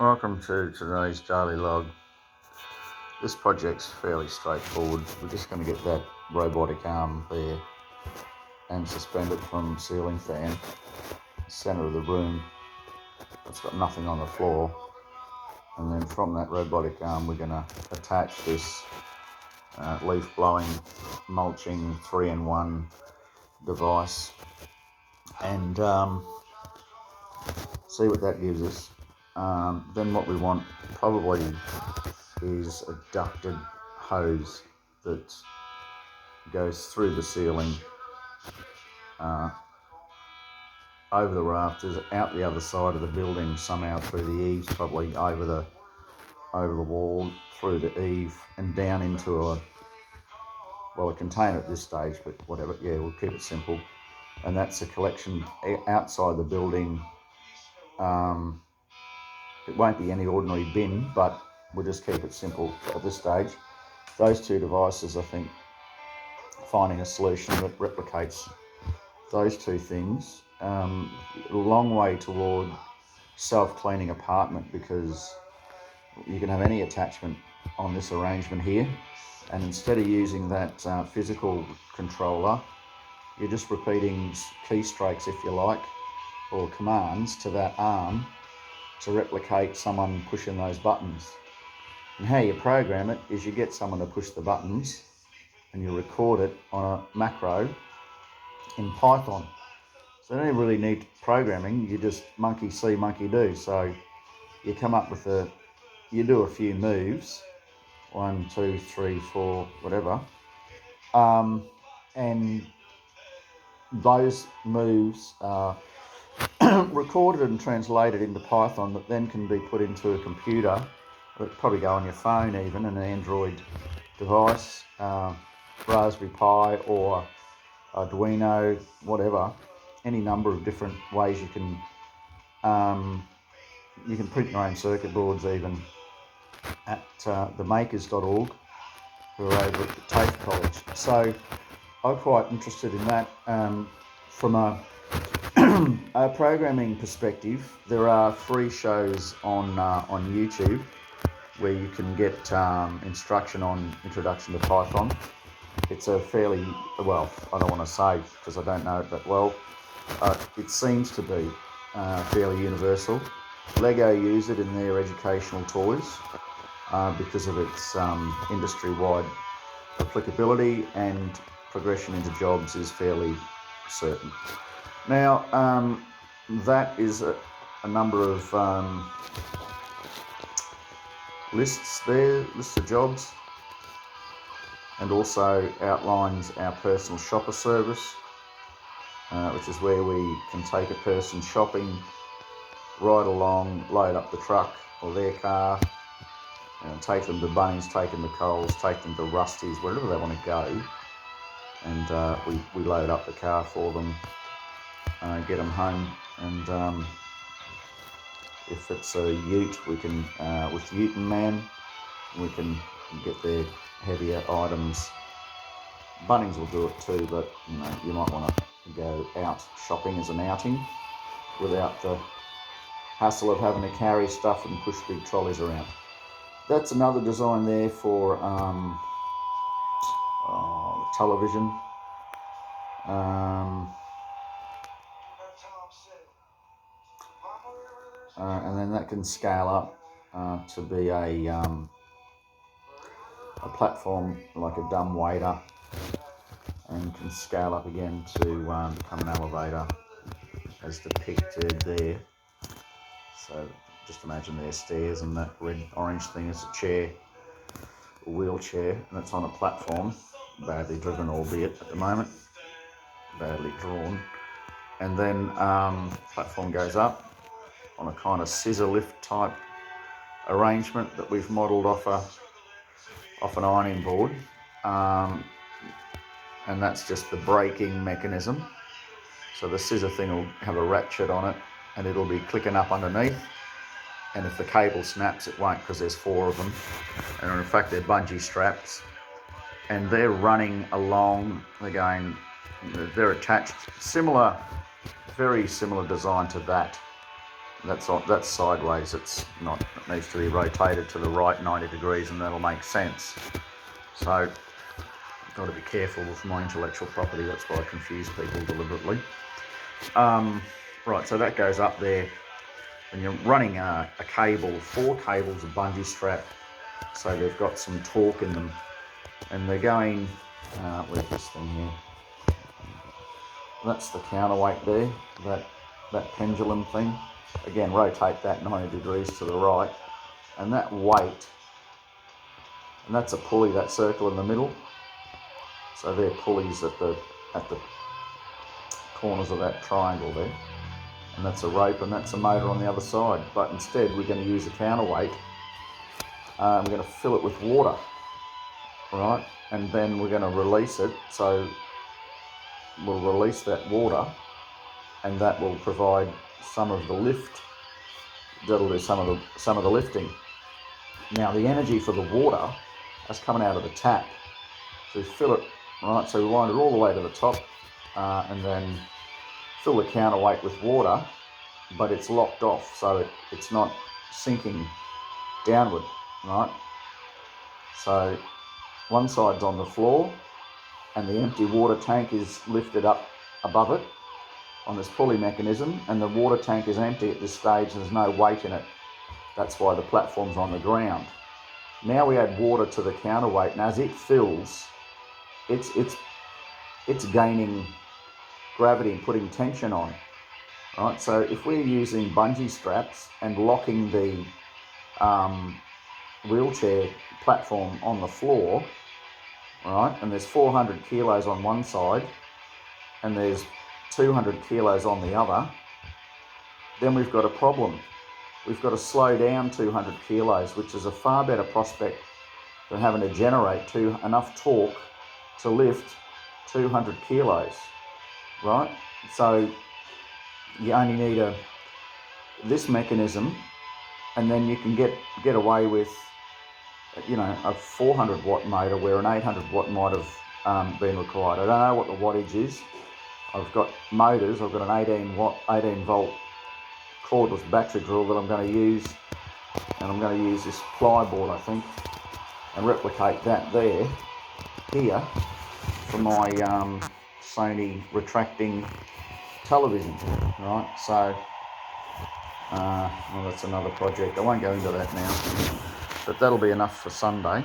Welcome to today's daily log. This project's fairly straightforward. We're just going to get that robotic arm there and suspend it from ceiling fan, centre of the room. It's got nothing on the floor. And then from that robotic arm, we're going to attach this leaf blowing, mulching 3-in-1 device and see what that gives us. Then what we want probably is a ducted hose that goes through the ceiling, over the rafters, out the other side of the building, somehow through the eaves, probably over the wall, through the eave, and down into a container at this stage, but whatever. Yeah, we'll keep it simple. And that's a collection outside the building. It won't be any ordinary bin, but we'll just keep it simple at this stage. Those two devices, I think, finding a solution that replicates those two things, a long way toward self-cleaning apartment, because you can have any attachment on this arrangement here, and instead of using that physical controller, you're just repeating keystrokes, if you like, or commands to that arm to replicate someone pushing those buttons. And how you program it is you get someone to push the buttons and you record it on a macro in Python. So you don't really need programming, you just monkey see, monkey do. So you come up with you do a few moves, 1, 2, 3, 4, whatever, and those moves are recorded and translated into Python that then can be put into a computer. It'll probably go on your phone, even an Android device, Raspberry Pi or Arduino, whatever. Any number of different ways you can print your own circuit boards, even at themakers.org, who are over at the TAFE College. So I'm quite interested in that. From a programming perspective, there are free shows on YouTube where you can get instruction on introduction to Python. It's a fairly, well, I don't want to say because I don't know it that well. It seems to be fairly universal. Lego use it in their educational toys because of its industry-wide applicability, and progression into jobs is fairly certain. Now, that is a number of lists of jobs, and also outlines our personal shopper service, which is where we can take a person shopping, ride along, load up the truck or their car, take them to Bunnings, take them to Coles, take them to Rusty's, wherever they want to go, and we load up the car for them, get them home, and if it's a ute, we can, with Ute and Man, we can get their heavier items. Bunnings will do it too, but you might want to go out shopping as an outing without the hassle of having to carry stuff and push big trolleys around. That's another design there for television. And then that can scale up to be a platform like a dumb waiter, and can scale up again to become an elevator as depicted there. So just imagine there's stairs, and that red orange thing is a chair, a wheelchair, and it's on a platform, badly driven albeit at the moment, badly drawn. And then platform goes up on a kind of scissor lift type arrangement that we've modelled off an ironing board, and that's just the braking mechanism. So the scissor thing will have a ratchet on it, and it'll be clicking up underneath, and if the cable snaps, it won't, because there's 4 of them, and in fact they're bungee straps, and they're running along, they're attached, very similar design to that, That's sideways. It's not. It needs to be rotated to the right 90 degrees, and that'll make sense. So I've got to be careful with my intellectual property. That's why I confuse people deliberately. Right, so that goes up there. And you're running a cable, 4 cables of bungee strap, so they've got some torque in them, and they're going. Where's this thing here? That's the counterweight there. That pendulum thing. Again, rotate that 90 degrees to the right, and that weight. And that's a pulley. That circle in the middle. So they're pulleys at the corners of that triangle there. And that's a rope, and that's a motor on the other side. But instead, we're going to use a counterweight. We're going to fill it with water, right? And then we're going to release it. So we'll release that water, and that will provide some of the lift. That'll do some of the lifting. Now, the energy for the water is coming out of the tap. So we fill it, right? So we wind it all the way to the top, and then fill the counterweight with water, but it's locked off, so it's not sinking downward, right? So one side's on the floor, and the empty water tank is lifted up above it on this pulley mechanism, and the water tank is empty at this stage, and there's no weight in it. That's why the platform's on the ground. Now we add water to the counterweight, and as it fills, it's gaining gravity and putting tension on, right? So if we're using bungee straps and locking the wheelchair platform on the floor, right, and there's 400 kilos on one side and there's 200 kilos on the other, then we've got a problem. We've got to slow down 200 kilos, which is a far better prospect than having to generate enough torque to lift 200 kilos. Right, so you only need this mechanism, and then you can get away with, a 400 watt motor where an 800 watt might have been required. I don't know what the wattage is. I've got motors. I've got an 18 volt cordless battery drill that I'm going to use, and I'm going to use this ply board, I think, and replicate that here for my Sony retracting television, right? So well, that's another project. I won't go into that now, but that'll be enough for Sunday.